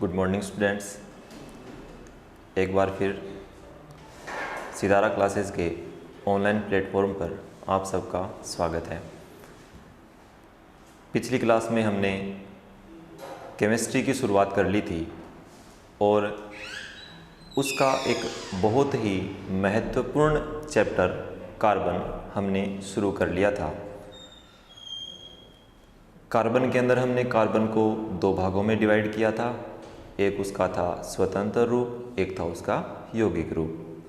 Good morning students. एक बार फिर सितारा classes के ऑनलाइन प्लेटफॉर्म पर आप सबका स्वागत है। पिछली क्लास में हमने केमिस्ट्री की शुरुआत कर ली थी और उसका एक बहुत ही महत्वपूर्ण चैप्टर कार्बन हमने शुरू कर लिया था। कार्बन के अंदर हमने कार्बन को दो भागों में डिवाइड किया था। एक उसका था स्वतंत्र रूप, एक था उसका यौगिक रूप।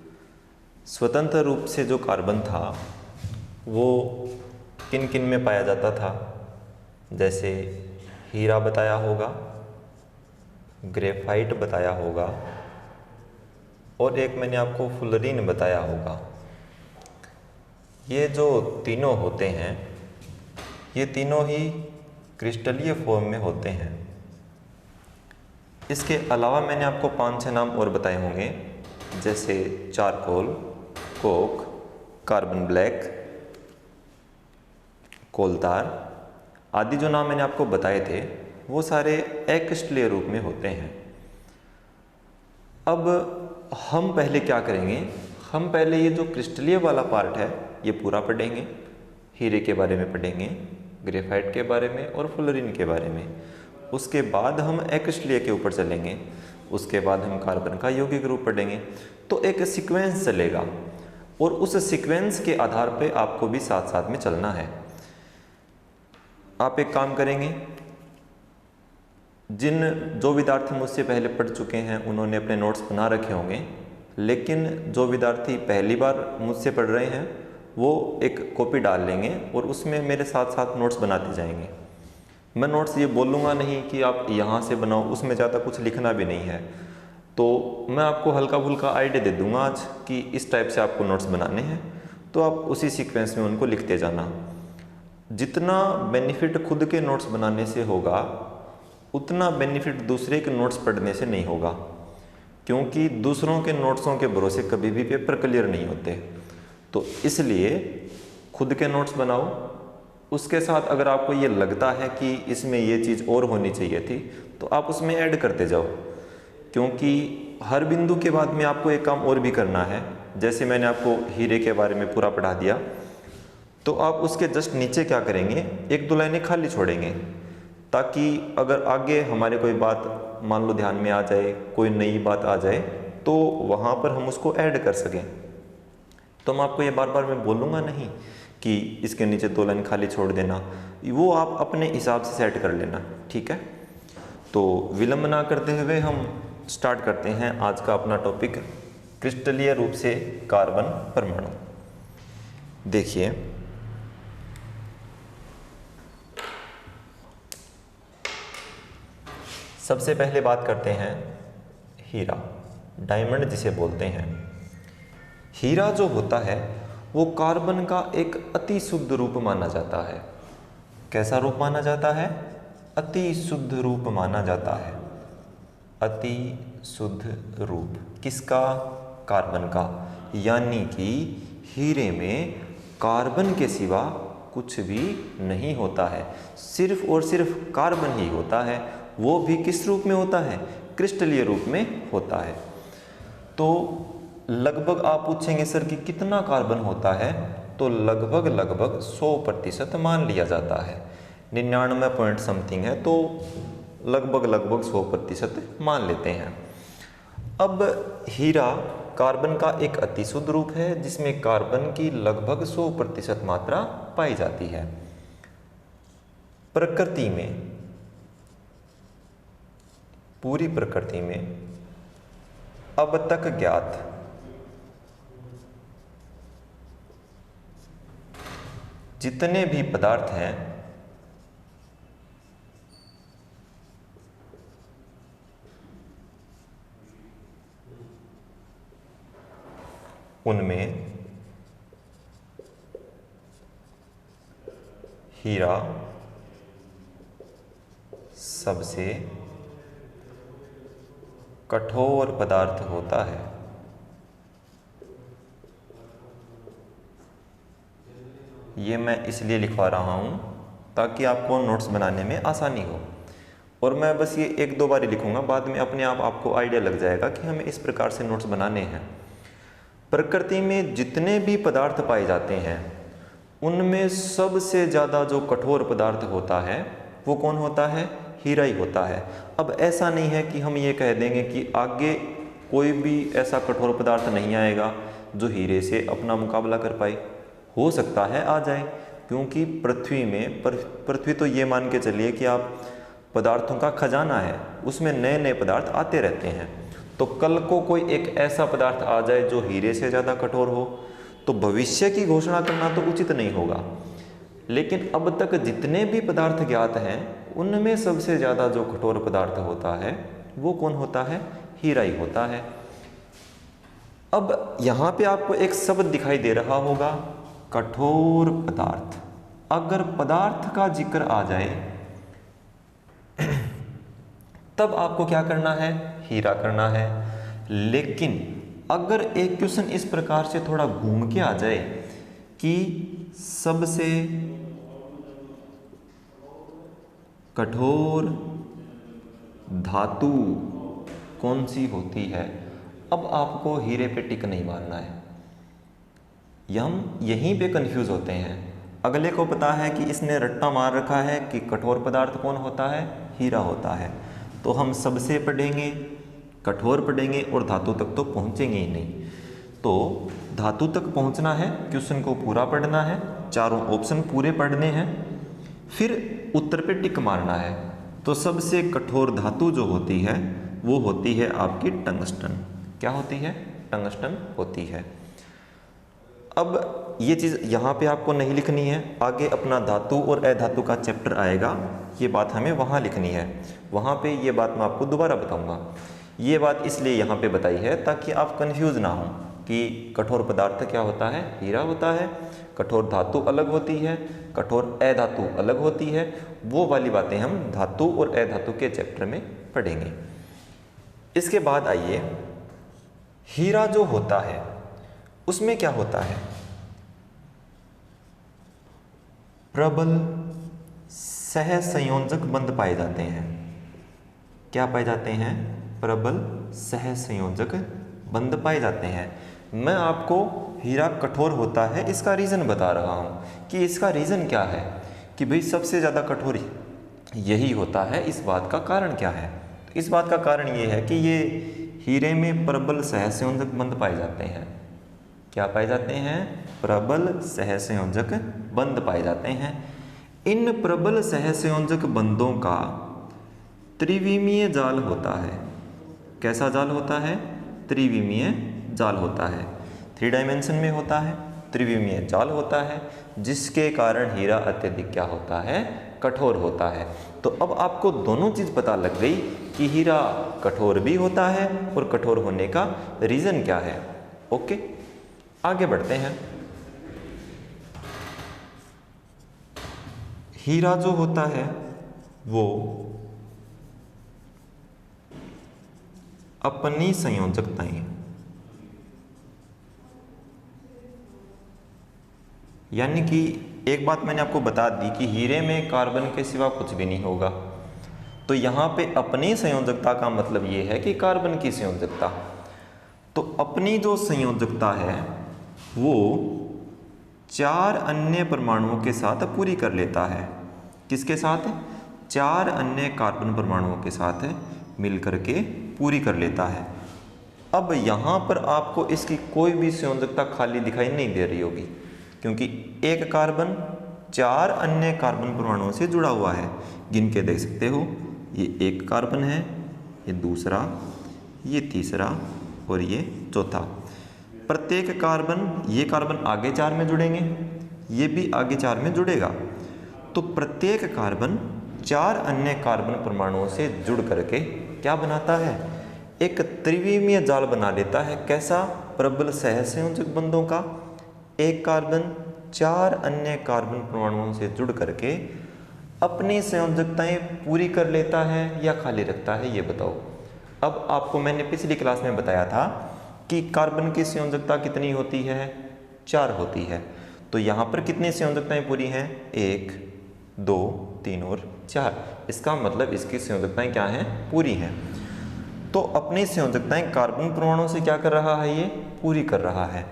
स्वतंत्र रूप से जो कार्बन था वो किन किन में पाया जाता था, जैसे हीरा बताया होगा, ग्रेफाइट बताया होगा और एक मैंने आपको फुलरीन बताया होगा। ये जो तीनों होते हैं ये तीनों ही क्रिस्टलीय फॉर्म में होते हैं। इसके अलावा मैंने आपको 5-6 नाम और बताए होंगे, जैसे चारकोल, कोक, कार्बन ब्लैक, कोलतार आदि। जो नाम मैंने आपको बताए थे वो सारे अक्रिस्टलीय रूप में होते हैं। अब हम पहले क्या करेंगे, हम पहले ये जो क्रिस्टलीय वाला पार्ट है ये पूरा पढ़ेंगे। हीरे के बारे में पढ़ेंगे, ग्रेफाइट के बारे में और फुलरीन के बारे में। उसके बाद हम अक्रिस्टलीय के ऊपर चलेंगे। उसके बाद हम कार्बन का यौगिक रूप पढ़ेंगे। तो एक सीक्वेंस चलेगा और उस सीक्वेंस के आधार पे आपको भी साथ साथ में चलना है। आप एक काम करेंगे, जो विद्यार्थी मुझसे पहले पढ़ चुके हैं उन्होंने अपने नोट्स बना रखे होंगे, लेकिन जो विद्यार्थी पहली बार मुझसे पढ़ रहे हैं वो एक कॉपी डाल लेंगे और उसमें मेरे साथ साथ नोट्स बनाते जाएंगे। मैं नोट्स ये बोलूँगा नहीं कि आप यहाँ से बनाओ, उसमें ज़्यादा कुछ लिखना भी नहीं है। तो मैं आपको हल्का फुल्का आइडिया दे दूँगा आज कि इस टाइप से आपको नोट्स बनाने हैं, तो आप उसी सीक्वेंस में उनको लिखते जाना। जितना बेनिफिट खुद के नोट्स बनाने से होगा उतना बेनिफिट दूसरे के नोट्स पढ़ने से नहीं होगा, क्योंकि दूसरों के नोट्सों के भरोसे कभी भी पेपर क्लियर नहीं होते। तो इसलिए खुद के नोट्स बनाओ। उसके साथ अगर आपको ये लगता है कि इसमें ये चीज़ और होनी चाहिए थी तो आप उसमें ऐड करते जाओ, क्योंकि हर बिंदु के बाद में आपको एक काम और भी करना है। जैसे मैंने आपको हीरे के बारे में पूरा पढ़ा दिया, तो आप उसके जस्ट नीचे क्या करेंगे, एक दो लाइनें खाली छोड़ेंगे, ताकि अगर आगे हमारे कोई बात मान लो ध्यान में आ जाए, कोई नई बात आ जाए, तो वहाँ पर हम उसको ऐड कर सकें। तो मैं आपको ये बार बार मैं बोलूँगा नहीं कि इसके नीचे 2 लाइन खाली छोड़ देना, वो आप अपने हिसाब से सेट कर लेना, ठीक है। तो विलंब ना करते हुए हम स्टार्ट करते हैं आज का अपना टॉपिक, क्रिस्टलीय रूप से कार्बन परमाणु। देखिए, सबसे पहले बात करते हैं हीरा, डायमंड जिसे बोलते हैं। हीरा जो होता है वो कार्बन का एक अति शुद्ध रूप माना जाता है। कैसा रूप माना जाता है? अति शुद्ध रूप माना जाता है। अति शुद्ध रूप किसका? कार्बन का। यानी कि हीरे में कार्बन के सिवा कुछ भी नहीं होता है, सिर्फ और सिर्फ कार्बन ही होता है। वो भी किस रूप में होता है? क्रिस्टलीय रूप में होता है। तो लगभग आप पूछेंगे सर कि कितना कार्बन होता है, तो लगभग 100% मान लिया जाता है। 99 पॉइंट समथिंग है, तो लगभग 100% मान लेते हैं। अब हीरा कार्बन का एक अति शुद्ध रूप है जिसमें कार्बन की लगभग 100% मात्रा पाई जाती है। प्रकृति में, पूरी प्रकृति में अब तक ज्ञात जितने भी पदार्थ हैं उनमें हीरा सबसे कठोर पदार्थ होता है। ये मैं इसलिए लिखवा रहा हूँ ताकि आपको नोट्स बनाने में आसानी हो। और मैं बस ये एक दो बार ही लिखूंगा, बाद में अपने आप आपको आइडिया लग जाएगा कि हमें इस प्रकार से नोट्स बनाने हैं। प्रकृति में जितने भी पदार्थ पाए जाते हैं उनमें सबसे ज़्यादा जो कठोर पदार्थ होता है वो कौन होता है? हीरा ही होता है। अब ऐसा नहीं है कि हम ये कह देंगे कि आगे कोई भी ऐसा कठोर पदार्थ नहीं आएगा जो हीरे से अपना मुकाबला कर पाए। हो सकता है आ जाए, क्योंकि पृथ्वी तो ये मान के चलिए कि आप पदार्थों का खजाना है, उसमें नए नए पदार्थ आते रहते हैं। तो कल को कोई एक ऐसा पदार्थ आ जाए जो हीरे से ज़्यादा कठोर हो, तो भविष्य की घोषणा करना तो उचित नहीं होगा। लेकिन अब तक जितने भी पदार्थ ज्ञात हैं उनमें सबसे ज़्यादा जो कठोर पदार्थ होता है वो कौन होता है? हीरा ही होता है। अब यहाँ पे आपको एक शब्द दिखाई दे रहा होगा, कठोर पदार्थ। अगर पदार्थ का जिक्र आ जाए तब आपको क्या करना है? हीरा करना है। लेकिन अगर एक क्वेश्चन इस प्रकार से थोड़ा घूम के आ जाए कि सबसे कठोर धातु कौन सी होती है, अब आपको हीरे पे टिक नहीं मारना है। हम यहीं पे कंफ्यूज होते हैं। अगले को पता है कि इसने रट्टा मार रखा है कि कठोर पदार्थ कौन होता है? हीरा होता है। तो हम सबसे पढ़ेंगे, कठोर पढ़ेंगे और धातु तक तो पहुंचेंगे ही नहीं। तो धातु तक पहुंचना है, क्वेश्चन को पूरा पढ़ना है, चारों ऑप्शन पूरे पढ़ने हैं, फिर उत्तर पे टिक मारना है। तो सबसे कठोर धातु जो होती है वो होती है आपकी टंगस्टन। क्या होती है? टंगस्टन होती है। अब ये चीज़ यहाँ पे आपको नहीं लिखनी है, आगे अपना धातु और अधातु का चैप्टर आएगा, ये बात हमें वहाँ लिखनी है। वहाँ पे ये बात मैं आपको दोबारा बताऊँगा। ये बात इसलिए यहाँ पे बताई है ताकि आप कंफ्यूज ना हो कि कठोर पदार्थ क्या होता है? हीरा होता है। कठोर धातु अलग होती है, कठोर अधातु अलग होती है। वो वाली बातें हम धातु और अधातु के चैप्टर में पढ़ेंगे। इसके बाद आइए, हीरा जो होता है उसमें क्या होता है? प्रबल सहसंयोजक बंध पाए जाते हैं। क्या पाए जाते हैं? प्रबल सहसंयोजक बंध पाए जाते हैं। मैं आपको हीरा कठोर होता है इसका रीज़न बता रहा हूँ कि इसका रीज़न क्या है कि भाई सबसे ज़्यादा कठोर यही होता है। इस बात का कारण क्या है? तो इस बात का कारण ये है कि ये हीरे में प्रबल सहसंयोजक बंध पाए जाते हैं। क्या पाए जाते हैं? प्रबल सहसंयोजक बंध पाए जाते हैं। इन प्रबल सहसंयोजक बंधों का त्रिविमीय जाल होता है। कैसा जाल होता है? त्रिविमीय जाल होता है। 3 डायमेंशन में होता है, त्रिविमीय जाल होता है, जिसके कारण हीरा अत्यधिक क्या होता है? कठोर होता है। तो अब आपको दोनों चीज़ पता लग गई कि हीरा कठोर भी होता है और कठोर होने का रीज़न क्या है। ओके, आगे बढ़ते हैं। हीरा जो होता है वो अपनी संयोजकताएं, यानी कि एक बात मैंने आपको बता दी कि हीरे में कार्बन के सिवा कुछ भी नहीं होगा। तो यहाँ पे अपनी संयोजकता का मतलब ये है कि कार्बन की संयोजकता। तो अपनी जो संयोजकता है वो 4 अन्य परमाणुओं के साथ पूरी कर लेता है। किसके साथ? 4 अन्य कार्बन परमाणुओं के साथ मिलकर के पूरी कर लेता है। अब यहाँ पर आपको इसकी कोई भी संयोजकता खाली दिखाई नहीं दे रही होगी, क्योंकि एक कार्बन 4 अन्य कार्बन परमाणुओं से जुड़ा हुआ है। गिन के देख सकते हो, ये एक कार्बन है, ये दूसरा, ये तीसरा और ये चौथा। प्रत्येक कार्बन, ये कार्बन आगे 4 में जुड़ेंगे, ये भी आगे 4 में जुड़ेगा। तो प्रत्येक कार्बन 4 अन्य कार्बन परमाणुओं से जुड़ करके क्या बनाता है? एक त्रिविमीय जाल बना लेता है। कैसा? प्रबल सहसंयोजक बंधों का। एक कार्बन 4 अन्य कार्बन परमाणुओं से जुड़ करके अपनी संयोजकताएं पूरी कर लेता है या खाली रखता है, ये बताओ। अब आपको मैंने पिछली क्लास में बताया था कि कार्बन की संयोजकता कितनी होती है? 4 होती है। तो यहाँ पर कितनी संयोजकताएं पूरी हैं? 1, 2, 3 और 4। इसका मतलब इसकी संयोजकताएं क्या हैं? पूरी हैं। तो अपनी संयोजकताएं कार्बन परमाणु से क्या कर रहा है? ये पूरी कर रहा है।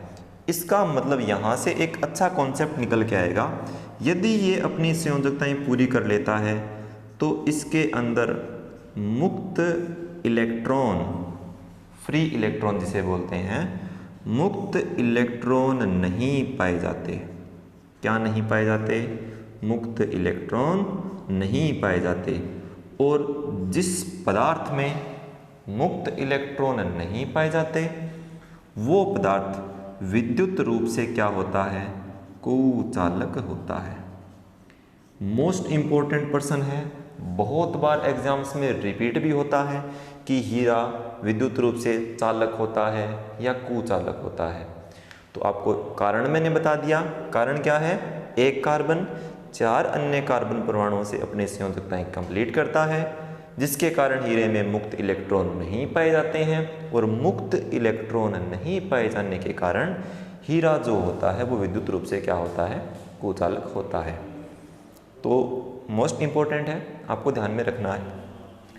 इसका मतलब यहाँ से एक अच्छा कॉन्सेप्ट निकल के आएगा, यदि ये अपनी संयोजकताएं पूरी कर लेता है तो इसके अंदर मुक्त इलेक्ट्रॉन, फ्री इलेक्ट्रॉन जिसे बोलते हैं, मुक्त इलेक्ट्रॉन नहीं पाए जाते। क्या नहीं पाए जाते? मुक्त इलेक्ट्रॉन नहीं पाए जाते। और जिस पदार्थ में मुक्त इलेक्ट्रॉन नहीं पाए जाते वो पदार्थ विद्युत रूप से क्या होता है? कुचालक होता है। मोस्ट इंपॉर्टेंट पर्सन है, बहुत बार एग्जाम्स में रिपीट भी होता है कि हीरा विद्युत रूप से चालक होता है या कुचालक होता है। तो आपको कारण मैंने बता दिया। कारण क्या है? एक कार्बन 4 अन्य कार्बन परमाणुओं से अपनी संयोजकताएं कंप्लीट करता है, जिसके कारण हीरे में मुक्त इलेक्ट्रॉन नहीं पाए जाते हैं, और मुक्त इलेक्ट्रॉन नहीं पाए जाने के कारण हीरा जो होता है वो विद्युत रूप से क्या होता है? कुचालक होता है। तो मोस्ट इम्पोर्टेंट है, आपको ध्यान में रखना है,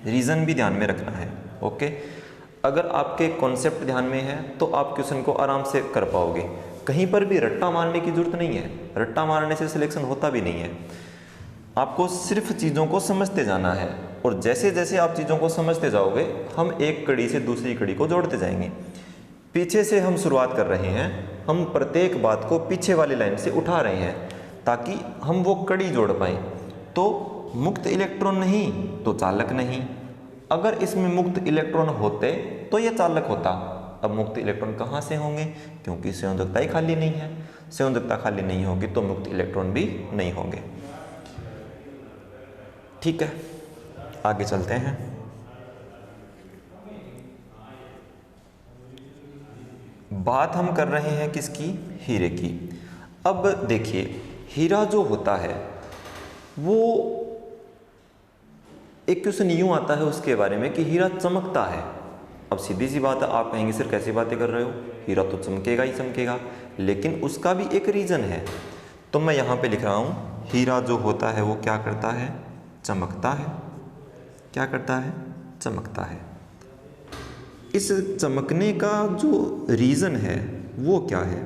रीज़न भी ध्यान में रखना है। ओके, अगर आपके कॉन्सेप्ट ध्यान में है तो आप क्वेश्चन को आराम से कर पाओगे। कहीं पर भी रट्टा मारने की जरूरत नहीं है, रट्टा मारने से सिलेक्शन होता भी नहीं है। आपको सिर्फ चीज़ों को समझते जाना है, और जैसे जैसे आप चीज़ों को समझते जाओगे हम एक कड़ी से दूसरी कड़ी को जोड़ते जाएंगे। पीछे से हम शुरुआत कर रहे हैं, हम प्रत्येक बात को पीछे वाली लाइन से उठा रहे हैं ताकि हम वो कड़ी जोड़ पाएँ। तो मुक्त इलेक्ट्रॉन नहीं तो चालक नहीं। अगर इसमें मुक्त इलेक्ट्रॉन होते तो ये चालक होता। अब मुक्त इलेक्ट्रॉन कहाँ से होंगे? क्योंकि संयोजकता ही खाली नहीं है। संयोजकता खाली नहीं होगी तो मुक्त इलेक्ट्रॉन भी नहीं होंगे। ठीक है, आगे चलते हैं। बात हम कर रहे हैं किसकी? हीरे की। अब देखिए, हीरा जो होता है वो एक क्वेश्चन यूं आता है उसके बारे में कि हीरा चमकता है। अब सीधी सी बात है, आप कहेंगे सर कैसी बातें कर रहे हो, हीरा तो चमकेगा ही चमकेगा, लेकिन उसका भी एक रीज़न है। तो मैं यहाँ पे लिख रहा हूँ, हीरा जो होता है वो क्या करता है? चमकता है। क्या करता है? चमकता है। इस चमकने का जो रीज़न है वो क्या है?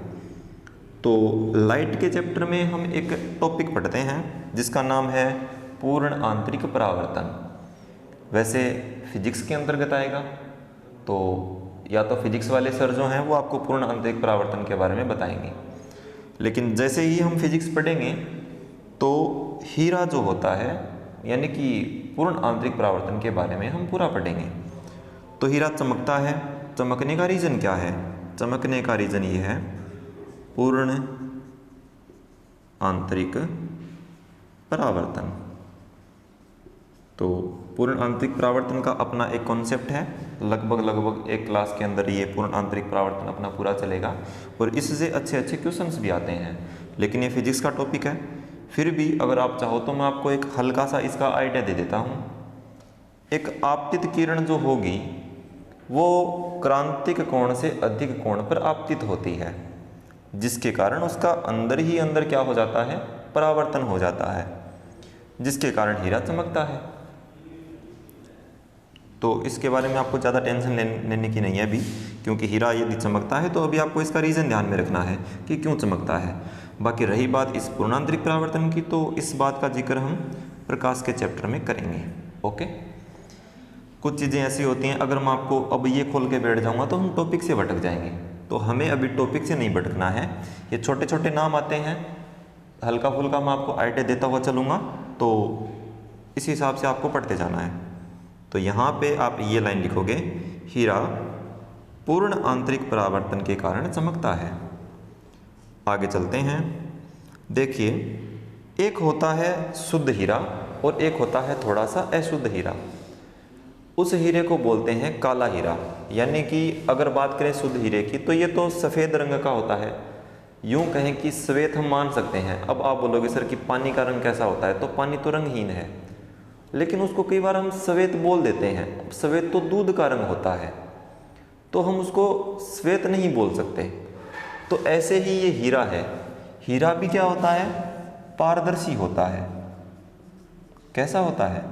तो लाइट के चैप्टर में हम एक टॉपिक पढ़ते हैं जिसका नाम है पूर्ण आंतरिक परावर्तन। वैसे फिजिक्स के अंतर्गत आएगा, तो या तो फिजिक्स वाले सर जो हैं वो आपको पूर्ण आंतरिक परावर्तन के बारे में बताएंगे। लेकिन जैसे ही हम फिजिक्स पढ़ेंगे तो हीरा जो होता है यानी कि पूर्ण आंतरिक परावर्तन के बारे में हम पूरा पढ़ेंगे। तो हीरा चमकता है, चमकने का रीज़न क्या है? चमकने का रीज़न ये है पूर्ण आंतरिक परावर्तन। तो पूर्ण आंतरिक परावर्तन का अपना एक कॉन्सेप्ट है, लगभग एक क्लास के अंदर ये पूर्ण आंतरिक परावर्तन अपना पूरा चलेगा, और इससे अच्छे अच्छे क्वेश्चंस भी आते हैं। लेकिन ये फिजिक्स का टॉपिक है, फिर भी अगर आप चाहो तो मैं आपको एक हल्का सा इसका आइडिया दे देता हूँ। एक आपतित किरण जो होगी वो क्रांतिक कोण से अधिक कोण पर आपतित होती है, जिसके कारण उसका अंदर ही अंदर क्या हो जाता है? परावर्तन हो जाता है, जिसके कारण हीरा चमकता है। तो इसके बारे में आपको ज़्यादा टेंशन लेने की नहीं है अभी, क्योंकि हीरा यदि चमकता है तो अभी आपको इसका रीज़न ध्यान में रखना है कि क्यों चमकता है। बाकी रही बात इस पूर्णांतरिक परावर्तन की, तो इस बात का जिक्र हम प्रकाश के चैप्टर में करेंगे। ओके, कुछ चीज़ें ऐसी होती हैं, अगर मैं आपको अब ये खोल के बैठ जाऊँगा तो हम टॉपिक से भटक जाएंगे। तो हमें अभी टॉपिक से नहीं भटकना है। ये छोटे छोटे नाम आते हैं, हल्का फुल्का मैं आपको आइडिया देता हुआ चलूँगा, तो इस हिसाब से आपको पढ़ते जाना है। तो यहाँ पे आप ये लाइन लिखोगे, हीरा पूर्ण आंतरिक परावर्तन के कारण चमकता है। आगे चलते हैं। देखिए, एक होता है शुद्ध हीरा और एक होता है थोड़ा सा अशुद्ध हीरा। उस हीरे को बोलते हैं काला हीरा। यानी कि अगर बात करें शुद्ध हीरे की तो ये तो सफ़ेद रंग का होता है, यूं कहें कि श्वेत हम मान सकते हैं। अब आप बोलोगे सर कि पानी का रंग कैसा होता है? तो पानी तो रंगहीन है, लेकिन उसको कई बार हम श्वेत बोल देते हैं। श्वेत तो दूध का रंग होता है, तो हम उसको श्वेत नहीं बोल सकते। तो ऐसे ही ये हीरा है। हीरा भी क्या होता है? पारदर्शी होता है। कैसा होता है?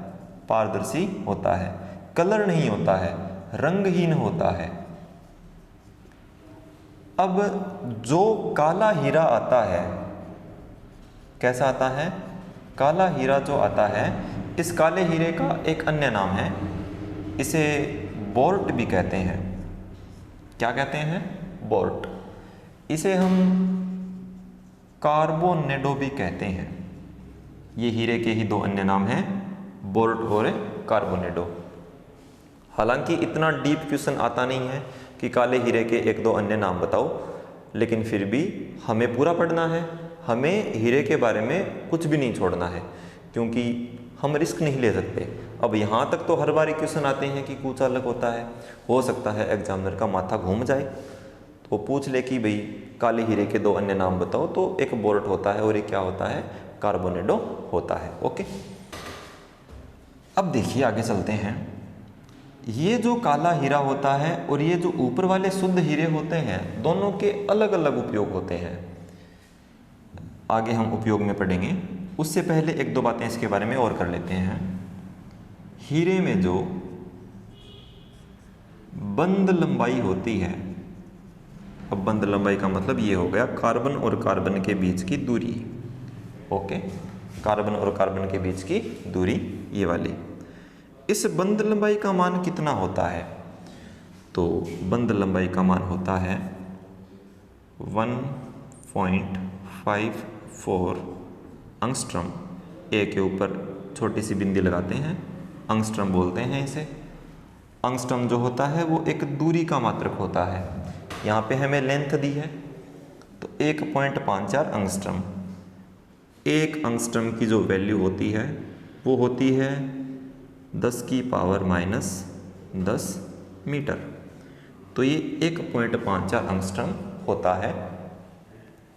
पारदर्शी होता है, कलर नहीं होता है, रंगहीन होता है। अब जो काला हीरा आता है, कैसा आता है? काला हीरा जो आता है, इस काले हीरे का एक अन्य नाम है, इसे बोर्ट भी कहते हैं। क्या कहते हैं? बोर्ट। इसे हम कार्बोनेडो भी कहते हैं। ये हीरे के ही दो अन्य नाम हैं, बोर्ट और कार्बोनेडो। हालांकि इतना डीप क्वेश्चन आता नहीं है कि काले हीरे के एक दो अन्य नाम बताओ, लेकिन फिर भी हमें पूरा पढ़ना है। हमें हीरे के बारे में कुछ भी नहीं छोड़ना है, क्योंकि हम रिस्क नहीं ले सकते। अब यहाँ तक तो हर बार क्वेश्चन आते हैं कि कुछ अलग होता है, हो सकता है एग्जामिनर का माथा घूम जाए तो पूछ ले कि भाई काले हीरे के दो अन्य नाम बताओ, तो एक बोर्ट होता है और एक क्या होता है? कार्बोनेडो होता है। ओके, अब देखिए आगे चलते हैं। ये जो काला हीरा होता है और ये जो ऊपर वाले शुद्ध हीरे होते हैं, दोनों के अलग अलग उपयोग होते हैं। आगे हम उपयोग में पढ़ेंगे, उससे पहले एक दो बातें इसके बारे में और कर लेते हैं। हीरे में जो बंध लंबाई होती है, अब बंध लंबाई का मतलब ये हो गया कार्बन और कार्बन के बीच की दूरी। ओके, कार्बन और कार्बन के बीच की दूरी ये वाली। इस बंध लंबाई का मान कितना होता है? तो बंध लंबाई का मान होता है 1.54 एंगस्ट्रॉम। ए के ऊपर छोटी सी बिंदी लगाते हैं, एंगस्ट्रॉम बोलते हैं इसे। एंगस्ट्रॉम जो होता है वो एक दूरी का मात्रक होता है। यहाँ पे हमें लेंथ दी है तो 1.54 एंगस्ट्रॉम। एक एंगस्ट्रॉम की जो वैल्यू होती है वो होती है 10⁻⁻10 मीटर। तो ये 1.54 एंगस्ट्रॉम होता है।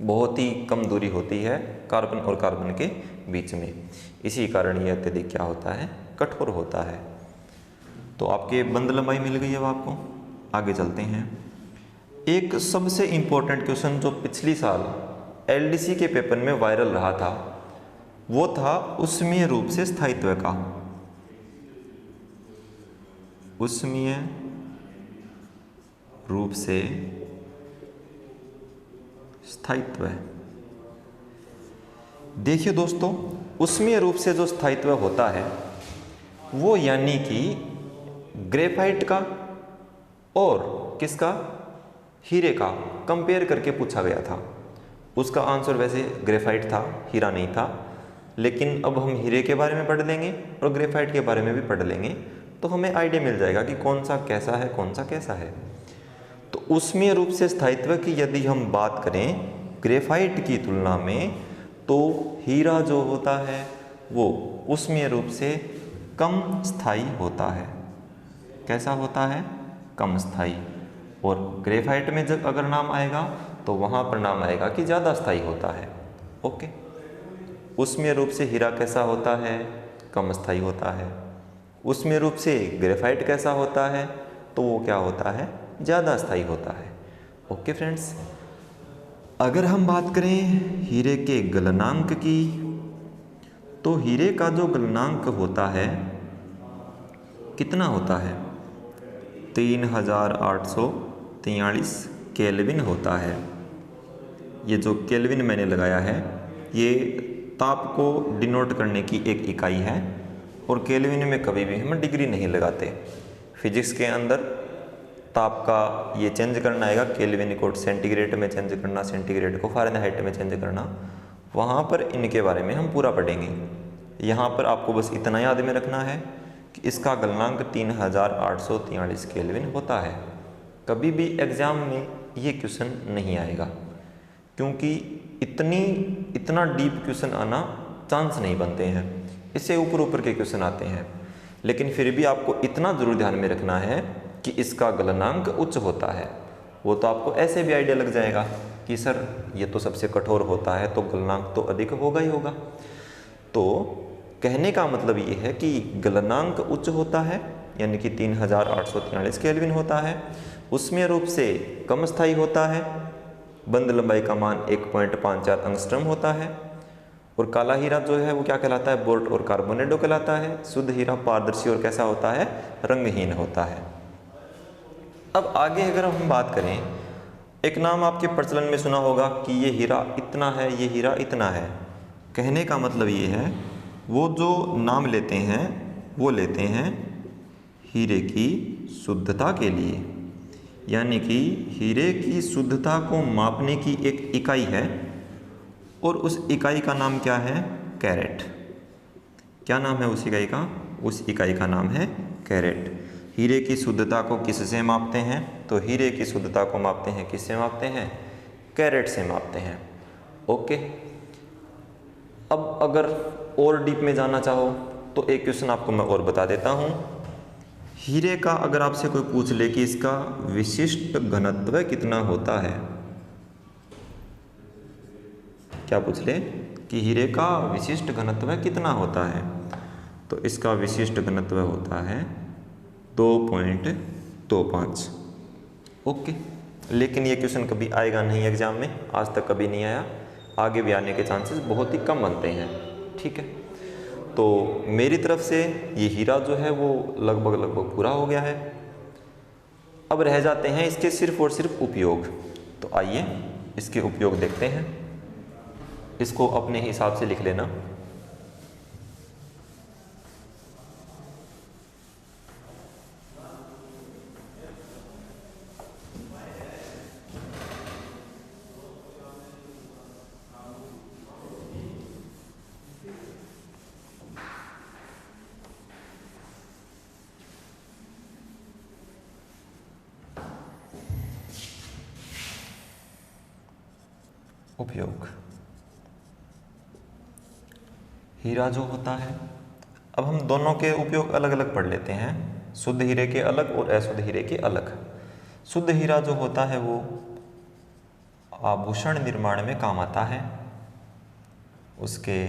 बहुत ही कम दूरी होती है कार्बन और कार्बन के बीच में, इसी कारण ये अत्यधिक क्या होता है? कठोर होता है। तो आपके बंध लंबाई मिल गई। अब आपको आगे चलते हैं। एक सबसे इम्पोर्टेंट क्वेश्चन जो पिछली साल एलडीसी के पेपर में वायरल रहा था, वो था ऊष्मीय रूप से स्थायित्व का। ऊष्मीय रूप से स्थायित्व। देखिए दोस्तों, ऊष्मीय रूप से जो स्थायित्व होता है वो यानी कि ग्रेफाइट का और किसका? हीरे का कंपेयर करके पूछा गया था। उसका आंसर वैसे ग्रेफाइट था, हीरा नहीं था। लेकिन अब हम हीरे के बारे में पढ़ लेंगे और ग्रेफाइट के बारे में भी पढ़ लेंगे, तो हमें आइडिया मिल जाएगा कि कौन सा कैसा है, कौन सा कैसा है। तो ऊष्मीय रूप से स्थायित्व की यदि हम बात करें ग्रेफाइट की तुलना में, तो हीरा जो होता है वो ऊष्मीय रूप से कम स्थायी होता है। कैसा होता है? कम स्थायी। और ग्रेफाइट में जब अगर नाम आएगा तो वहाँ पर नाम आएगा कि ज़्यादा स्थायी होता है। ओके, ऊष्मीय रूप से हीरा कैसा होता है? कम स्थायी होता है। ऊष्मीय रूप से ग्रेफाइट कैसा होता है? तो वो क्या होता है? ज़्यादा स्थायी होता है। ओके फ्रेंड्स, अगर हम बात करें हीरे के गलनांक की, तो हीरे का जो गलनांक होता है कितना होता है? 3843 केल्विन होता है। ये जो केल्विन मैंने लगाया है ये ताप को डिनोट करने की एक इकाई है, और केल्विन में कभी भी हम डिग्री नहीं लगाते। फिजिक्स के अंदर ताप का ये चेंज करना आएगा, केल्विन को सेंटीग्रेड में चेंज करना, सेंटीग्रेड को फ़ारेनहाइट में चेंज करना, वहाँ पर इनके बारे में हम पूरा पढ़ेंगे। यहाँ पर आपको बस इतना याद में रखना है कि इसका गलनांक 3843 केल्विन होता है। कभी भी एग्ज़ाम में ये क्वेश्चन नहीं आएगा, क्योंकि इतना डीप क्वेश्चन आना चांस नहीं बनते हैं। इससे ऊपर ऊपर के क्वेश्चन आते हैं, लेकिन फिर भी आपको इतना ज़रूर ध्यान में रखना है कि इसका गलनांक उच्च होता है। वो तो आपको ऐसे भी आइडिया लग जाएगा कि सर ये तो सबसे कठोर होता है तो गलनांक तो अधिक होगा ही होगा। तो कहने का मतलब ये है कि गलनांक उच्च होता है, यानी कि 3843 केल्विन होता है। ऊष्मीय रूप से कम स्थायी होता है। बंध लंबाई का मान 1.54 एंगस्ट्रॉम होता है। और काला हीरा जो है वो क्या कहलाता है, बोल्ट और कार्बोनेडो कहलाता है। शुद्ध हीरा पारदर्शी और कैसा होता है, रंगहीन होता है। अब आगे अगर हम बात करें, एक नाम आपके प्रचलन में सुना होगा कि ये हीरा इतना है, ये हीरा इतना है। कहने का मतलब ये है, वो जो नाम लेते हैं वो लेते हैं हीरे की शुद्धता के लिए, यानी कि हीरे की शुद्धता को मापने की एक इकाई है और उस इकाई का नाम क्या है, कैरेट। क्या नाम है उस इकाई का, उस इकाई का नाम है कैरेट। हीरे की शुद्धता को किससे मापते हैं, तो हीरे की शुद्धता को मापते हैं, किससे मापते हैं, कैरेट से मापते हैं। ओके, अब अगर और डीप में जाना चाहो तो एक क्वेश्चन आपको मैं और बता देता हूँ। हीरे का अगर आपसे कोई पूछ ले कि इसका विशिष्ट घनत्व कितना होता है, क्या पूछ ले कि हीरे का विशिष्ट घनत्व कितना होता है, तो इसका विशिष्ट घनत्व होता है 2.25। ओके, लेकिन ये क्वेश्चन कभी आएगा नहीं एग्जाम में, आज तक कभी नहीं आया, आगे भी आने के चांसेस बहुत ही कम बनते हैं। ठीक है, तो मेरी तरफ से ये हीरा जो है वो लगभग पूरा हो गया है। अब रह जाते हैं इसके सिर्फ और सिर्फ उपयोग। तो आइए इसके उपयोग देखते हैं, इसको अपने हिसाब से लिख लेना। उपयोग, हीरा जो होता है, अब हम दोनों के उपयोग अलग अलग पढ़ लेते हैं, शुद्ध हीरे के अलग और अशुद्ध हीरे के अलग। शुद्ध हीरा जो होता है वो आभूषण निर्माण में काम आता है, उसके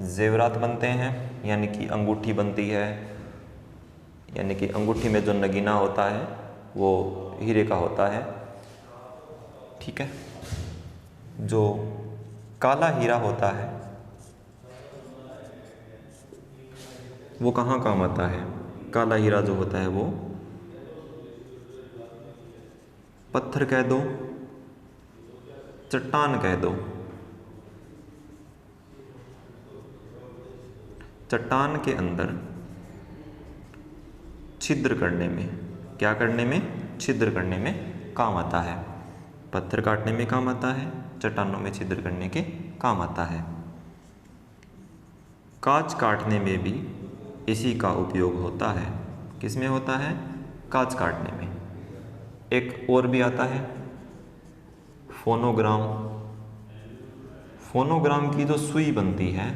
जेवरात बनते हैं, यानी कि अंगूठी बनती है, यानी कि अंगूठी में जो नगीना होता है वो हीरे का होता है। ठीक है, जो काला हीरा होता है वो कहाँ काम आता है, काला हीरा जो होता है वो पत्थर कह दो, चट्टान कह दो, चट्टान के अंदर छिद्र करने में, क्या करने में, छिद्र करने में काम आता है। पत्थर काटने में काम आता है, चट्टानों में छिद्र करने के काम आता है। कांच काटने में भी इसी का उपयोग होता है। किस में होता है, कांच काटने में। एक और भी आता है फोनोग्राम। फोनोग्राम की जो सुई बनती है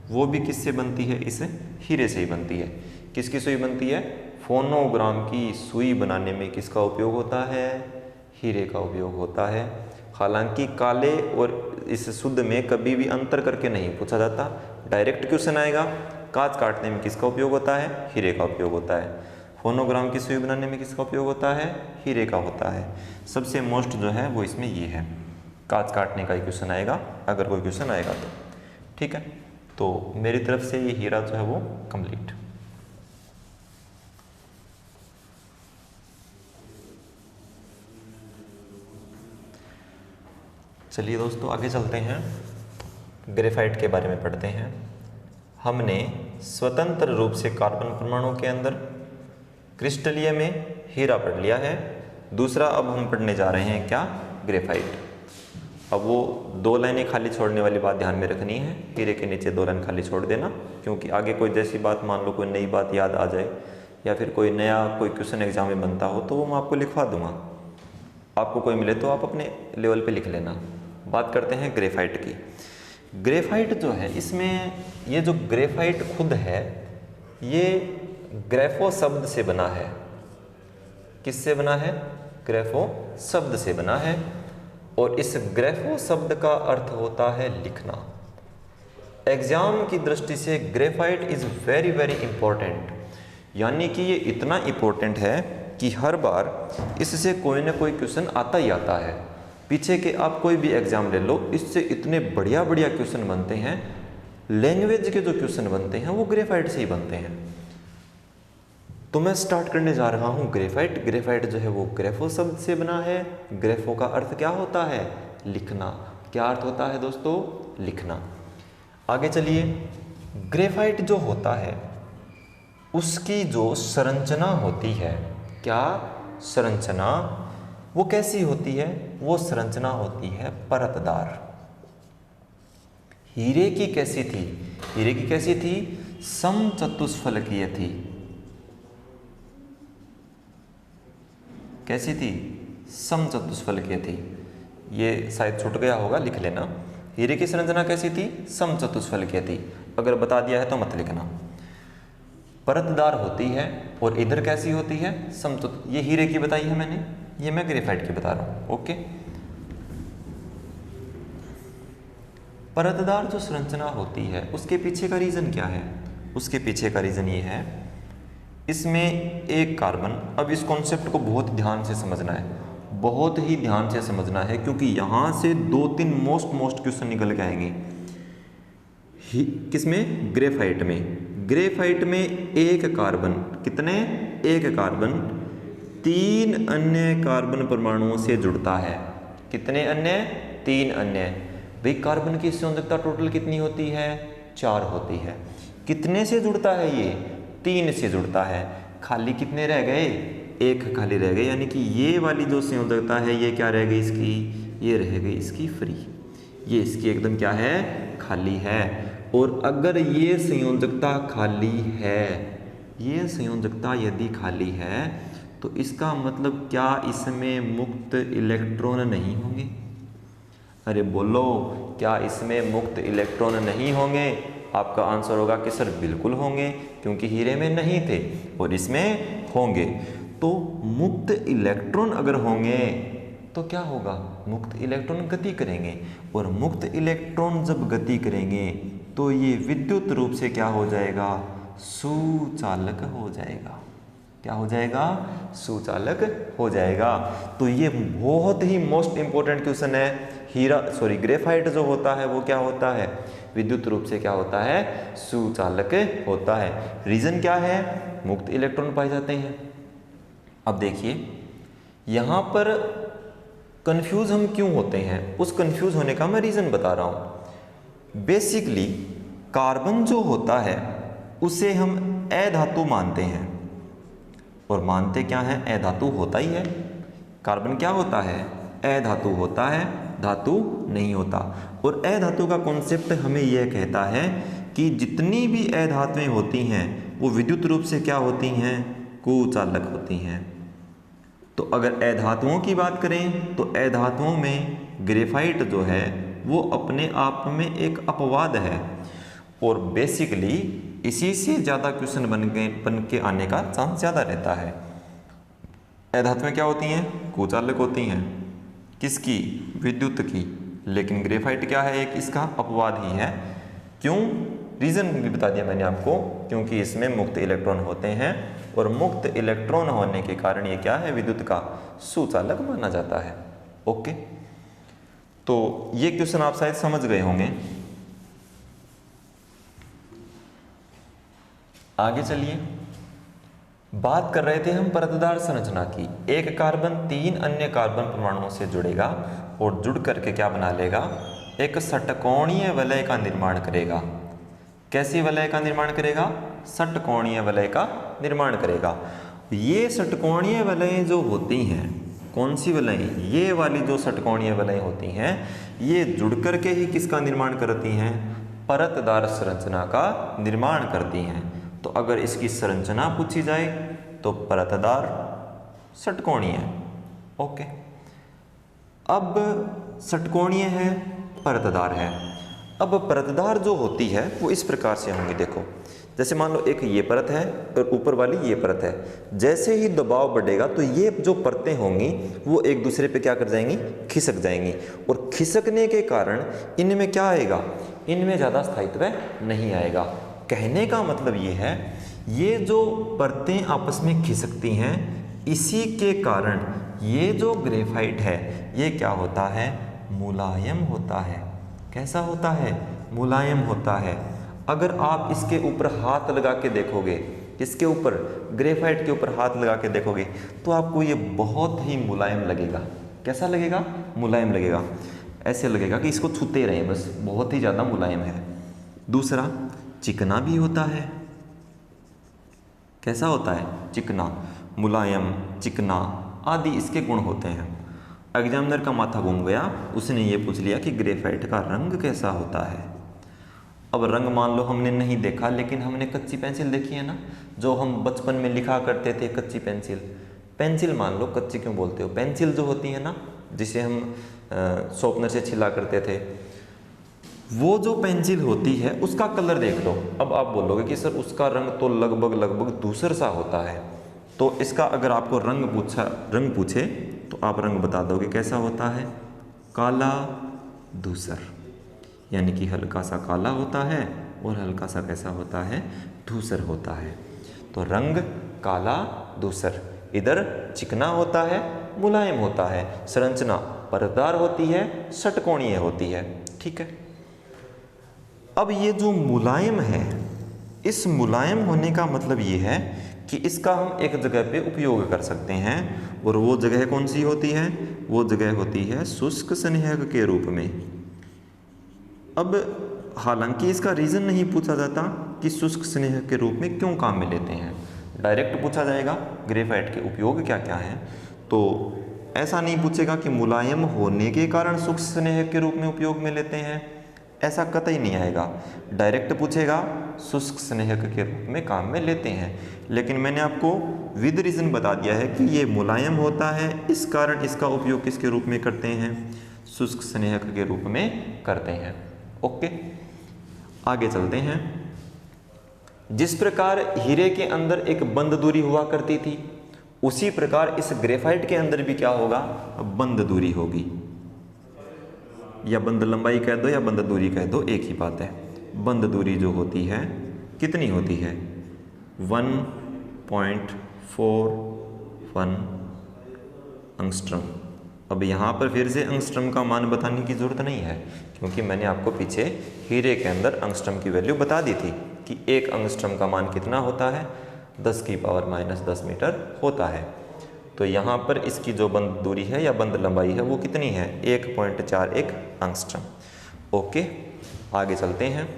वो भी किससे बनती है, इस हीरे से ही बनती है। किसकी सुई बनती है, फोनोग्राम की सुई बनाने में किसका उपयोग होता है, हीरे का उपयोग होता है। हालांकि काले और इस शुद्ध में कभी भी अंतर करके नहीं पूछा जाता, डायरेक्ट क्वेश्चन आएगा, कांच काटने में किसका उपयोग होता है, हीरे का उपयोग होता है। फोनोग्राम की सुई बनाने में किसका उपयोग होता है, हीरे का होता है। सबसे मोस्ट जो है वो इसमें ये है, कांच काटने का ही क्वेश्चन आएगा अगर कोई क्वेश्चन आएगा तो। ठीक है, तो मेरी तरफ से ये हीरा जो है वो कंप्लीट। चलिए दोस्तों आगे चलते हैं, ग्रेफाइट के बारे में पढ़ते हैं। हमने स्वतंत्र रूप से कार्बन परमाणु के अंदर क्रिस्टलीय में हीरा पढ़ लिया है। दूसरा अब हम पढ़ने जा रहे हैं क्या, ग्रेफाइट। अब वो 2 लाइनें खाली छोड़ने वाली बात ध्यान में रखनी है, हीरे के नीचे 2 लाइन खाली छोड़ देना, क्योंकि आगे कोई जैसी बात, मान लो कोई नई बात याद आ जाए या फिर कोई नया कोई क्वेश्चन एग्जाम में बनता हो तो वो मैं आपको लिखवा दूंगा। आपको कोई मिले तो आप अपने लेवल पे लिख लेना। बात करते हैं ग्रेफाइट की। ग्रेफाइट जो है, इसमें ये जो ग्रेफाइट खुद है ये ग्रेफो शब्द से बना है। किससे बना है, ग्रेफो शब्द से बना है। और इस ग्रेफो शब्द का अर्थ होता है लिखना। एग्जाम की दृष्टि से graphite is very very important, यानी कि ये इतना इंपॉर्टेंट है कि हर बार इससे कोई ना कोई क्वेश्चन आता ही आता है। पीछे के आप कोई भी एग्जाम ले लो, इससे इतने बढ़िया बढ़िया क्वेश्चन बनते हैं। लैंग्वेज के जो क्वेश्चन बनते हैं वो ग्रेफाइट से ही बनते हैं। तो मैं स्टार्ट करने जा रहा हूँ ग्रेफाइट। ग्रेफाइट जो है वो ग्रेफो शब्द से बना है। ग्रेफो का अर्थ क्या होता है? लिखना। क्या अर्थ होता है दोस्तों? लिखना। आगे चलिए, ग्रेफाइट जो होता है उसकी जो संरचना होती है, क्या संरचना, वो कैसी होती है? वो संरचना होती है परतदार। हीरे की कैसी थी? हीरे की कैसी थी? समचतुष्फलकीय थी। कैसी थी? समचतुष्फलकीय थी। ये शायद छूट गया होगा, लिख लेना। हीरे की संरचना कैसी थी? समचतुष्फलकीय थी। अगर बता दिया है तो मत लिखना। परतदार होती है। और इधर कैसी होती है? ये हीरे की बताई है मैंने, ये मैं ग्रेफाइट की बता रहा हूं। ओके, परतदार जो संरचना होती है उसके पीछे का रीजन क्या है? उसके पीछे का रीजन ये है, इसमें एक कार्बन। अब इस कॉन्सेप्ट को बहुत ध्यान से समझना है, बहुत ही ध्यान से समझना है, क्योंकि यहां से 2-3 मोस्ट क्वेश्चन निकल के आएंगे। किसमें? ग्रेफाइट में। ग्रेफाइट में एक कार्बन, कितने? एक कार्बन 3 अन्य कार्बन परमाणुओं से जुड़ता है। कितने अन्य? 3 अन्य। भाई कार्बन की संयोजकता टोटल कितनी होती है? 4 होती है। कितने से जुड़ता है ये? 3 से जुड़ता है। खाली कितने रह गए? 1 खाली रह गए, यानी कि ये वाली जो संयोजकता है ये क्या रह गई इसकी? ये रह गई इसकी फ्री। ये इसकी एकदम क्या है? खाली है। और अगर ये संयोजकता खाली है, ये संयोजकता यदि खाली है तो इसका मतलब क्या इसमें मुक्त इलेक्ट्रॉन नहीं होंगे? अरे बोलो, क्या इसमें मुक्त इलेक्ट्रॉन नहीं होंगे? आपका आंसर होगा कि सर बिल्कुल होंगे, क्योंकि हीरे में नहीं थे और इसमें होंगे। तो मुक्त इलेक्ट्रॉन अगर होंगे तो क्या होगा? मुक्त इलेक्ट्रॉन गति करेंगे, और मुक्त इलेक्ट्रॉन जब गति करेंगे तो ये विद्युत रूप से क्या हो जाएगा? सुचालक हो जाएगा। क्या हो जाएगा? सुचालक हो जाएगा। तो ये बहुत ही मोस्ट इंपॉर्टेंट क्वेश्चन है। ग्रेफाइट जो होता है वो क्या होता है? विद्युत रूप से क्या होता है? सुचालक होता है। रीजन क्या है? मुक्त इलेक्ट्रॉन पाए जाते हैं। अब देखिए, यहां पर कंफ्यूज हम क्यों होते हैं, उस कंफ्यूज होने का मैं रीजन बता रहा हूं। बेसिकली कार्बन जो होता है उसे हम अधातु मानते हैं, और मानते क्या है? अधातु होता ही है। कार्बन क्या होता है? अधातु होता है, धातु नहीं होता। और अधातु का कॉन्सेप्ट हमें यह कहता है कि जितनी भी अधातुएं होती हैं वो विद्युत रूप से क्या होती हैं? कुचालक होती हैं। तो अगर अधातुओं की बात करें तो अधातुओं में ग्रेफाइट जो है वो अपने आप में एक अपवाद है, और बेसिकली इसी से ज़्यादा क्वेश्चन बन के आने का चांस ज़्यादा रहता है। अधातुएं क्या होती हैं? कुचालक होती हैं। किसकी? विद्युत की। लेकिन ग्रेफाइट क्या है? एक इसका अपवाद ही है। क्यों? रीज़न भी बता दिया मैंने आपको, क्योंकि इसमें मुक्त इलेक्ट्रॉन होते हैं, और मुक्त इलेक्ट्रॉन होने के कारण ये क्या है? विद्युत का सुचालक माना जाता है। ओके, तो ये क्वेश्चन आप शायद समझ गए होंगे। आगे चलिए, बात कर रहे थे हम परतदार संरचना की। एक कार्बन 3 अन्य कार्बन परमाणुओं से जुड़ेगा और जुड़ करके क्या बना लेगा? एक षटकोणीय वलय का निर्माण करेगा। कैसी वलय का निर्माण करेगा? षटकोणीय वलय का निर्माण करेगा। ये षटकोणीय वलय जो होती हैं, कौन सी वलय? ये वाली जो षटकोणीय वलय होती हैं, ये जुड़ करके ही किसका निर्माण करती हैं? परतदार संरचना का निर्माण करती हैं। तो अगर इसकी संरचना पूछी जाए तो परतदार षटकोणीय। ओके, अब षटकोणीय है, परतदार है। अब परतदार जो होती है वो इस प्रकार से होंगी। देखो, जैसे मान लो एक ये परत है और ऊपर वाली ये परत है। जैसे ही दबाव बढ़ेगा तो ये जो परतें होंगी वो एक दूसरे पे क्या कर जाएंगी? खिसक जाएंगी। और खिसकने के कारण इनमें क्या आएगा? इनमें ज़्यादा स्थायित्व नहीं आएगा। कहने का मतलब ये है, ये जो परतें आपस में खिसकती हैं इसी के कारण ये जो ग्रेफाइट है ये क्या होता है, मुलायम होता है। कैसा होता है, मुलायम होता है। अगर आप इसके ऊपर हाथ लगा के देखोगे, इसके ऊपर ग्रेफाइट के ऊपर हाथ लगा के देखोगे तो आपको ये बहुत ही मुलायम लगेगा। कैसा लगेगा, मुलायम लगेगा। ऐसे लगेगा कि इसको छूते रहें बस, बहुत ही ज़्यादा मुलायम है। दूसरा, चिकना भी होता है। कैसा होता है, चिकना, मुलायम, चिकना आदि इसके गुण होते हैं। एग्जामिनर का माथा घूम गया, उसने ये पूछ लिया कि ग्रेफाइट का रंग कैसा होता है। अब रंग मान लो हमने नहीं देखा, लेकिन हमने कच्ची पेंसिल देखी है ना, जो हम बचपन में लिखा करते थे, कच्ची पेंसिल। पेंसिल मान लो, कच्ची क्यों बोलते हो, पेंसिल जो होती है ना, जिसे हम शॉर्पनर से छिला करते थे, वो जो पेंसिल होती है उसका कलर देख लो। अब आप बोलोगे कि सर उसका रंग तो लगभग धूसर सा होता है। तो इसका अगर आपको रंग पूछे तो आप रंग बता दोगे कैसा होता है, काला धूसर, यानी कि हल्का सा काला होता है और हल्का सा कैसा होता है, धूसर होता है। तो रंग काला धूसर। इधर चिकना होता है, मुलायम होता है, संरचना परतदार होती है, षटकोणीय होती है। ठीक है। अब ये जो मुलायम है, इस मुलायम होने का मतलब ये है कि इसका हम एक जगह पे उपयोग कर सकते हैं, और वो जगह कौन सी होती है, वो जगह होती है शुष्क स्नेहक के रूप में। अब हालांकि इसका रीज़न नहीं पूछा जाता कि शुष्क स्नेहक के रूप में क्यों काम में लेते हैं, डायरेक्ट पूछा जाएगा ग्रेफाइट के उपयोग क्या क्या हैं, तो ऐसा नहीं पूछेगा कि मुलायम होने के कारण शुष्क स्नेहक के रूप में उपयोग में लेते हैं, ऐसा कतई नहीं आएगा। डायरेक्ट पूछेगा शुष्क स्नेहक के रूप में काम में लेते हैं। लेकिन मैंने आपको विद रीज़न बता दिया है कि ये मुलायम होता है, इस कारण इसका उपयोग किसके रूप में करते हैं, शुष्क स्नेहक के रूप में करते हैं। ओके, आगे चलते हैं। जिस प्रकार हीरे के अंदर एक बंद दूरी हुआ करती थी, उसी प्रकार इस ग्रेफाइट के अंदर भी क्या होगा, बंद दूरी होगी, या बंद लंबाई कह दो या बंद दूरी कह दो, एक ही बात है। बंद दूरी जो होती है कितनी होती है, 1.41 एंगस्ट्रॉम। अब यहाँ पर फिर से एंगस्ट्रॉम का मान बताने की ज़रूरत नहीं है, क्योंकि मैंने आपको पीछे हीरे के अंदर एंगस्ट्रॉम की वैल्यू बता दी थी कि एक एंगस्ट्रॉम का मान कितना होता है, 10⁻⁻10 मीटर होता है। तो यहाँ पर इसकी जो बंद दूरी है या बंद लंबाई है वो कितनी है, 1.41 एंगस्ट्रॉम। ओके, आगे चलते हैं।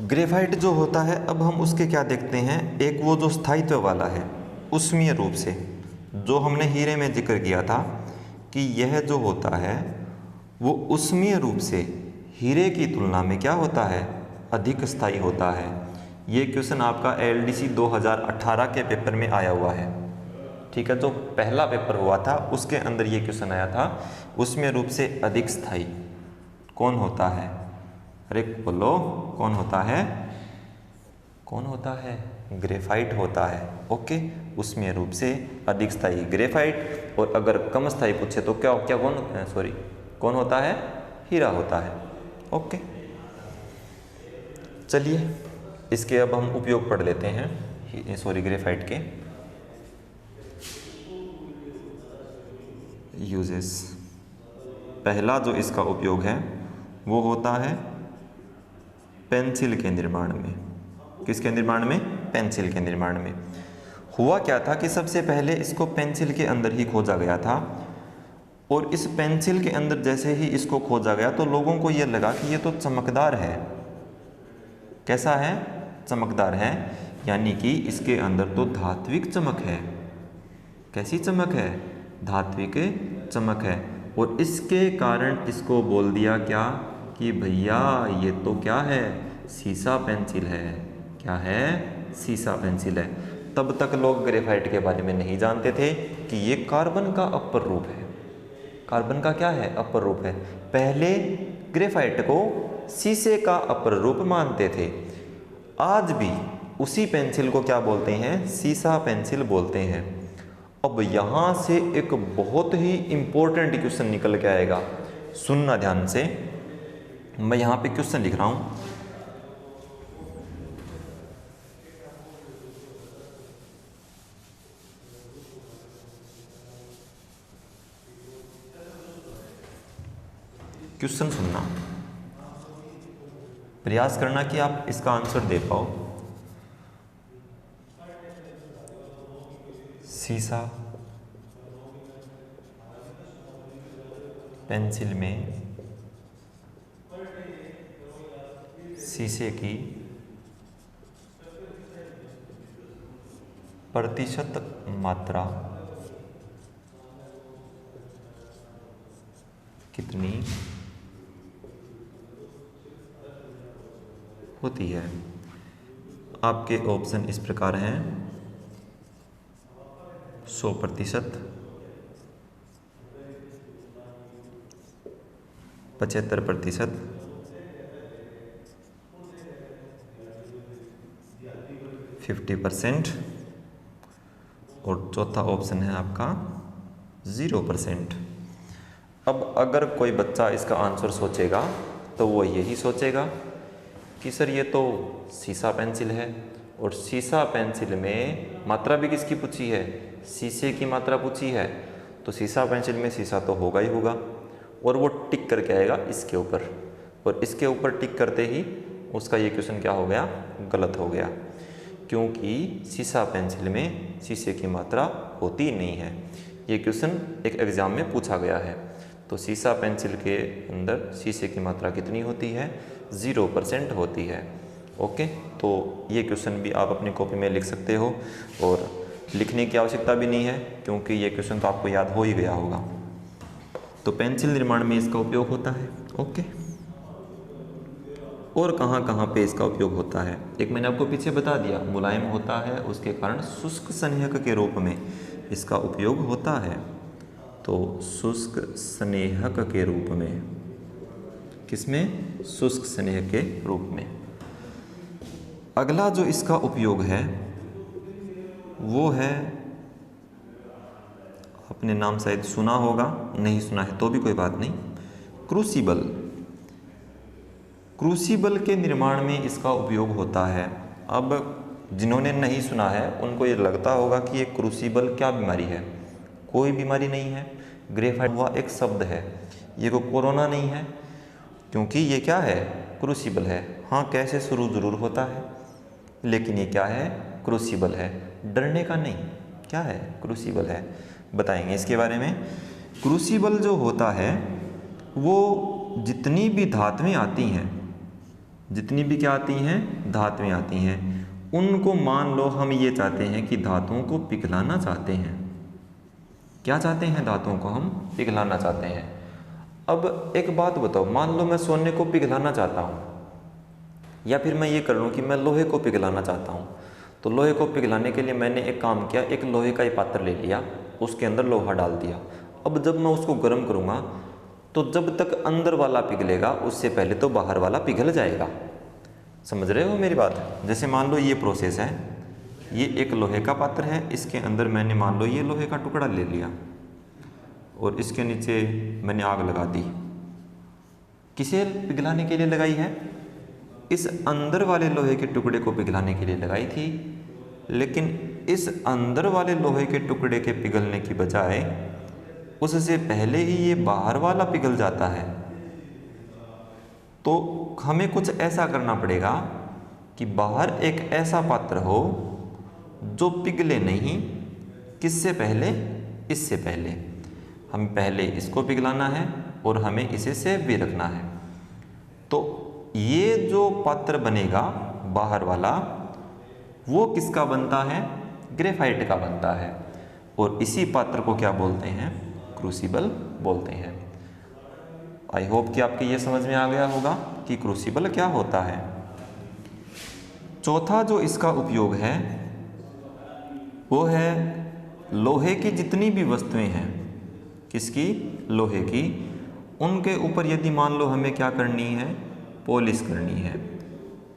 ग्रेफाइट जो होता है, अब हम उसके क्या देखते हैं, एक वो जो स्थायित्व वाला है, उष्मीय रूप से, जो हमने हीरे में जिक्र किया था कि यह जो होता है वो उष्मीय रूप से हीरे की तुलना में क्या होता है, अधिक स्थायी होता है। ये क्वेश्चन आपका LDC 2018 के पेपर में आया हुआ है। ठीक है, जो पहला पेपर हुआ था उसके अंदर ये क्वेश्चन आया था, उसमें रूप से अधिक स्थायी कौन होता है, अरे बोलो कौन होता है, कौन होता है, ग्रेफाइट होता है। ओके, उसमें रूप से अधिक स्थायी ग्रेफाइट, और अगर कम स्थायी पूछे तो क्या क्या कौन होता है, हीरा होता है। ओके, चलिए इसके अब हम उपयोग पढ़ लेते हैं, ग्रेफाइट के यूजेस। पहला जो इसका उपयोग है वो होता है पेंसिल के निर्माण में। किसके निर्माण में, पेंसिल के निर्माण में। हुआ क्या था कि सबसे पहले इसको पेंसिल के अंदर ही खोजा गया था, और इस पेंसिल के अंदर जैसे ही इसको खोजा गया तो लोगों को ये लगा कि ये तो चमकदार है। कैसा है, चमकदार है, यानी कि इसके अंदर तो धात्विक चमक है। कैसी चमक है, धात्विक चमक है, और इसके कारण इसको बोल दिया क्या कि भैया ये तो क्या है, सीसा पेंसिल है। क्या है, सीसा पेंसिल है। तब तक लोग ग्रेफाइट के बारे में नहीं जानते थे कि ये कार्बन का अपर रूप है। कार्बन का क्या है, अपर रूप है। पहले ग्रेफाइट को शीशे का अपर रूप मानते थे। आज भी उसी पेंसिल को क्या बोलते हैं, सीसा पेंसिल बोलते हैं। अब यहाँ से एक बहुत ही इम्पोर्टेंट क्वेश्चन निकल के आएगा, सुनना ध्यान से। मैं यहाँ पे क्वेश्चन लिख रहा हूँ, क्वेश्चन सुनना, प्रयास करना कि आप इसका आंसर दे पाओ। सीसा पेंसिल में शीशे की प्रतिशत मात्रा कितनी होती है? आपके ऑप्शन इस प्रकार हैं: 100%, 75%, 50% और चौथा ऑप्शन है आपका 0%। अब अगर कोई बच्चा इसका आंसर सोचेगा तो वो यही सोचेगा कि सर ये तो सीसा पेंसिल है, और सीसा पेंसिल में मात्रा भी किसकी पूछी है? शीशे की मात्रा पूछी है, तो सीसा पेंसिल में शीशा तो होगा ही होगा, और वो टिक करके आएगा इसके ऊपर, और इसके ऊपर टिक करते ही उसका ये क्वेश्चन क्या हो गया? गलत हो गया, क्योंकि सीसा पेंसिल में शीशे की मात्रा होती नहीं है। ये क्वेश्चन एक एग्ज़ाम में पूछा गया है। तो सीसा पेंसिल के अंदर शीशे की मात्रा कितनी होती है? 0% होती है। ओके, तो ये क्वेश्चन भी आप अपनी कॉपी में लिख सकते हो, और लिखने की आवश्यकता भी नहीं है क्योंकि ये क्वेश्चन तो आपको याद हो ही गया होगा। तो पेंसिल निर्माण में इसका उपयोग होता है। ओके, और कहाँ कहाँ पे इसका उपयोग होता है? एक मैंने आपको पीछे बता दिया, मुलायम होता है, उसके कारण शुष्क स्नेहक के रूप में इसका उपयोग होता है। तो शुष्क स्नेहक के रूप में, किसमें? शुष्क स्नेहक के रूप में। अगला जो इसका उपयोग है वो है, अपने नाम शायद सुना होगा, नहीं सुना है तो भी कोई बात नहीं, क्रूसिबल। क्रूसिबल के निर्माण में इसका उपयोग होता है। अब जिन्होंने नहीं सुना है उनको ये लगता होगा कि ये क्रूसिबल क्या बीमारी है। कोई बीमारी नहीं है, ग्रेफाइट हुआ एक शब्द है, ये कोई कोरोना नहीं है, क्योंकि ये क्या है? क्रूसिबल है। हाँ, कैसे शुरू जरूर होता है, लेकिन ये क्या है? क्रूसिबल है। डरने का नहीं, क्या है? क्रूसिबल है। बताएंगे इसके बारे में। क्रूसिबल जो होता है वो जितनी भी धातुएं आती हैं, जितनी भी क्या आती हैं? धातुएं आती हैं, उनको मान लो हम ये चाहते हैं कि धातुओं को पिघलाना चाहते हैं। क्या चाहते हैं? धातुओं को हम पिघलाना चाहते हैं। अब एक बात बताओ, मान लो मैं सोने को पिघलाना चाहता हूँ, या फिर मैं ये कर लूँ कि मैं लोहे को पिघलाना चाहता हूँ। तो लोहे को पिघलाने के लिए मैंने एक काम किया, एक लोहे का ही पात्र ले लिया, उसके अंदर लोहा डाल दिया। अब जब मैं उसको गर्म करूँगा तो जब तक अंदर वाला पिघलेगा उससे पहले तो बाहर वाला पिघल जाएगा। समझ रहे हो मेरी बात? जैसे मान लो ये प्रोसेस है, ये एक लोहे का पात्र है, इसके अंदर मैंने मान लो ये लोहे का टुकड़ा ले लिया और इसके नीचे मैंने आग लगा दी। किसे पिघलाने के लिए लगाई है? इस अंदर वाले लोहे के टुकड़े को पिघलाने के लिए लगाई थी, लेकिन इस अंदर वाले लोहे के टुकड़े के पिघलने की बजाय उससे पहले ही ये बाहर वाला पिघल जाता है। तो हमें कुछ ऐसा करना पड़ेगा कि बाहर एक ऐसा पात्र हो जो पिघले नहीं। किससे पहले? इससे पहले। हम पहले इसको पिघलाना है और हमें इसे सेव भी रखना है। तो ये जो पात्र बनेगा बाहर वाला, वो किसका बनता है? ग्रेफाइट का बनता है, और इसी पात्र को क्या बोलते हैं? क्रूसिबल बोलते हैं। आई होप कि आपके ये समझ में आ गया होगा कि क्रूसिबल क्या होता है। चौथा जो इसका उपयोग है वो है लोहे की जितनी भी वस्तुएं हैं, किसकी? लोहे की। उनके ऊपर यदि मान लो हमें क्या करनी है? पॉलिश करनी है।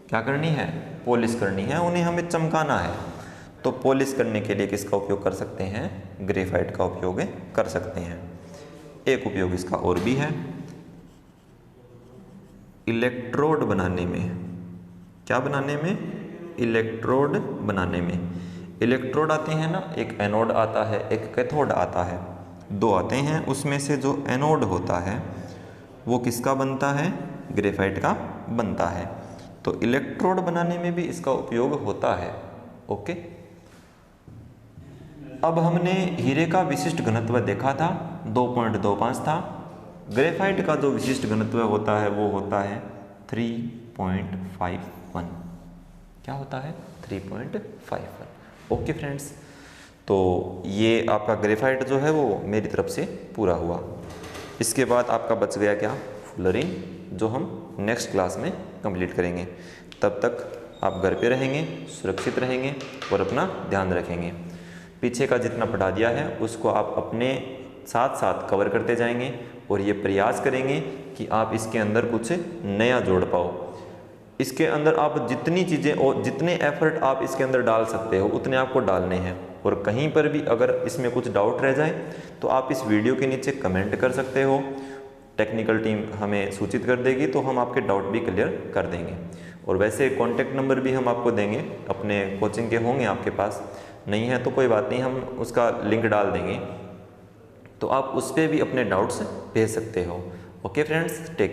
क्या करनी है? पॉलिश करनी है, उन्हें हमें चमकाना है। तो पॉलिश करने के लिए किसका उपयोग कर सकते हैं? ग्रेफाइट का उपयोग कर सकते हैं। एक उपयोग इसका और भी है, इलेक्ट्रोड बनाने में। क्या बनाने में? इलेक्ट्रोड बनाने में। इलेक्ट्रोड आते हैं ना, एक एनोड आता है, एक कैथोड आता है, दो आते हैं। उसमें से जो एनोड होता है वो किसका बनता है? ग्रेफाइट का बनता है। तो इलेक्ट्रोड बनाने में भी इसका उपयोग होता है। ओके, अब हमने हीरे का विशिष्ट घनत्व देखा था, 2.25 था। ग्रेफाइट का जो विशिष्ट घनत्व होता है वो होता है 3.51। क्या होता है? 3.51। ओके फ्रेंड्स, तो ये आपका ग्रेफाइट जो है वो मेरी तरफ से पूरा हुआ। इसके बाद आपका बच गया क्या? फुलरिंग, जो हम नेक्स्ट क्लास में कंप्लीट करेंगे। तब तक आप घर पे रहेंगे, सुरक्षित रहेंगे और अपना ध्यान रखेंगे। पीछे का जितना पढ़ा दिया है उसको आप अपने साथ साथ कवर करते जाएंगे और ये प्रयास करेंगे कि आप इसके अंदर कुछ नया जोड़ पाओ। इसके अंदर आप जितनी चीज़ें और जितने एफर्ट आप इसके अंदर डाल सकते हो उतने आपको डालने हैं। और कहीं पर भी अगर इसमें कुछ डाउट रह जाए तो आप इस वीडियो के नीचे कमेंट कर सकते हो। टेक्निकल टीम हमें सूचित कर देगी तो हम आपके डाउट भी क्लियर कर देंगे। और वैसे कॉन्टैक्ट नंबर भी हम आपको देंगे, अपने कोचिंग के होंगे आपके पास, नहीं है तो कोई बात नहीं, हम उसका लिंक डाल देंगे, तो आप उस पर भी अपने डाउट्स भेज सकते हो। Okay friends, take